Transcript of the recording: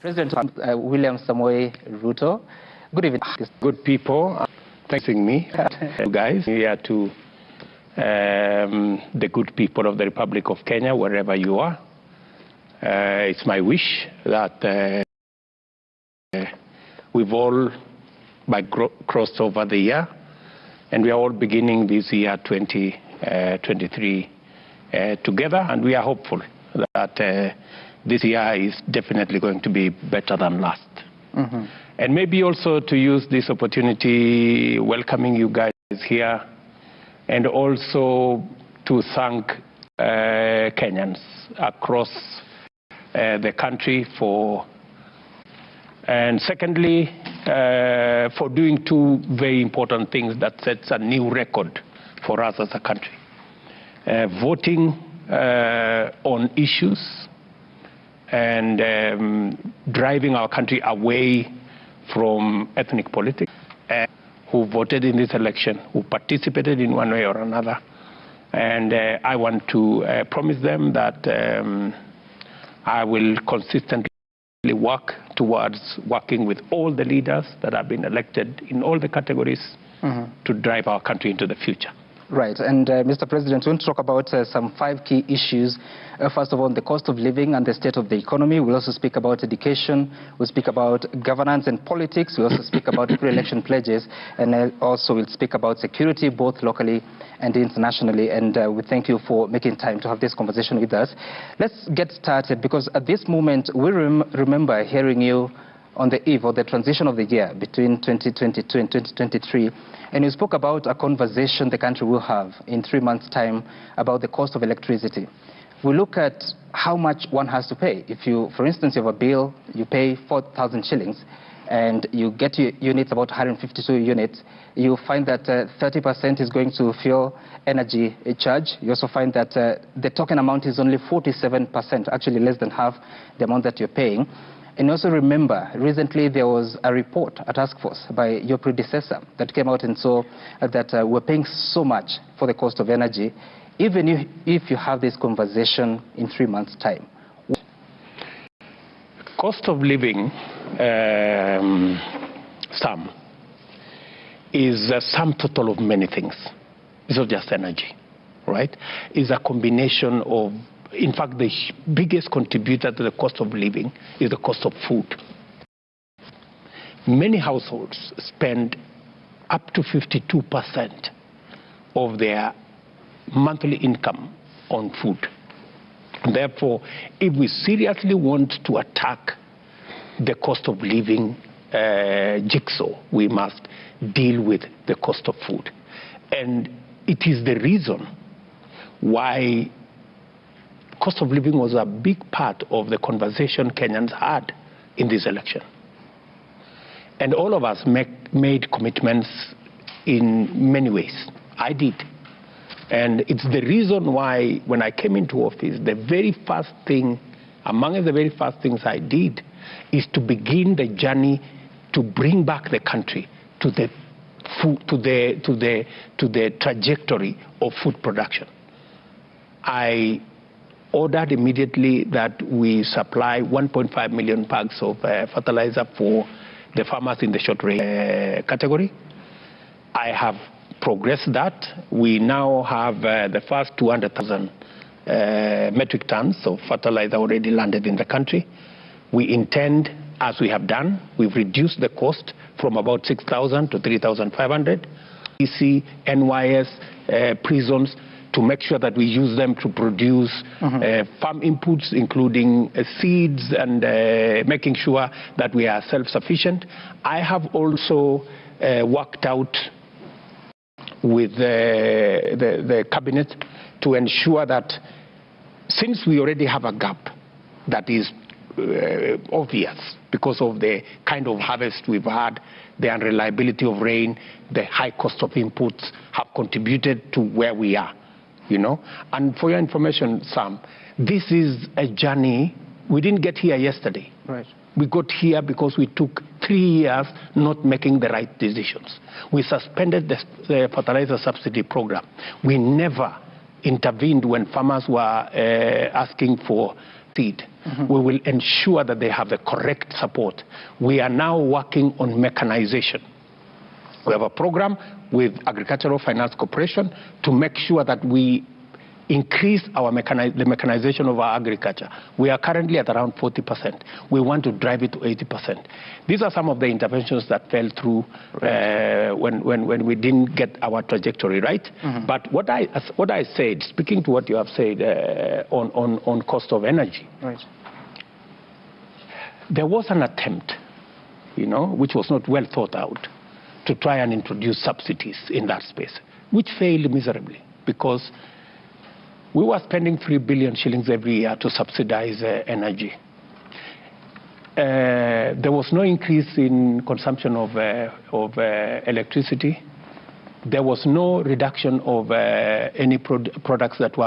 President William Samoei Ruto, good evening. Good people, thanking me, you guys, here to the good people of the Republic of Kenya, wherever you are. It's my wish that we've all crossed over the year, and we are all beginning this year 2023 together, and we are hopeful that this year is definitely going to be better than last. Mm-hmm. And maybe also to use this opportunity welcoming you guys here, and also to thank Kenyans across the country and secondly, for doing two very important things that sets a new record for us as a country. Voting on issues and driving our country away from ethnic politics, who voted in this election, who participated in one way or another. And I want to promise them that I will consistently work towards working with all the leaders that have been elected in all the categories to drive our country into the future. Right, and Mr. President, we want to talk about some 5 key issues. First of all, the cost of living and the state of the economy. We'll also speak about education. We'll speak about governance and politics. We'll also speak about pre-election pledges. And also we'll speak about security, both locally and internationally. And we thank you for making time to have this conversation with us. Let's get started, because at this moment, we remember hearing you on the eve of the transition of the year between 2022 and 2023. And you spoke about a conversation the country will have in 3 months' time about the cost of electricity. We look at how much one has to pay. If you, for instance, you have a bill, you pay 4,000 shillings, and you get your units, about 152 units, you find that 30% is going to fuel energy charge. You also find that the token amount is only 47%, actually less than half the amount that you're paying. And also remember, recently there was a report, a task force by your predecessor that came out and saw that we're paying so much for the cost of energy, even if you have this conversation in 3 months' time. Cost of living, sum, is a sum total of many things. It's not just energy, right? It's a combination of, in fact, the biggest contributor to the cost of living is the cost of food. Many households spend up to 52% of their monthly income on food. Therefore, if we seriously want to attack the cost of living jigsaw, we must deal with the cost of food. And it is the reason why cost of living was a big part of the conversation Kenyans had in this election. And all of us made commitments in many ways. I did. And it's the reason why, when I came into office, the very first thing, among the very first things I did, is to begin the journey to bring back the country to the trajectory of food production. I ordered immediately that we supply 1.5 million bags of fertilizer for the farmers in the short range category. I have progressed that. We now have the first 200,000 metric tons of fertilizer already landed in the country. We intend, as we have done, we've reduced the cost from about 6,000 to 3,500. EC, NYS, prisons, to make sure that we use them to produce farm inputs, including seeds, and making sure that we are self-sufficient. I have also worked out with the cabinet to ensure that, since we already have a gap that is obvious because of the kind of harvest we've had, the unreliability of rain, the high cost of inputs have contributed to where we are. You know, and for your information, Sam, this is a journey. We didn't get here yesterday. Right. We got here because we took 3 years not making the right decisions. We suspended the fertilizer subsidy program. We never intervened when farmers were asking for succeed, we will ensure that they have the correct support. We are now working on mechanization. We have a program with Agricultural Finance Corporation to make sure that we increase the mechanization of our agriculture. We are currently at around 40%. We want to drive it to 80%. These are some of the interventions that fell through when we didn't get our trajectory right. But what I said, speaking to what you have said on cost of energy, there was an attempt, which was not well thought out, to try and introduce subsidies in that space, which failed miserably because we were spending 3 billion shillings every year to subsidize energy. There was no increase in consumption of electricity. There was no reduction of any products that were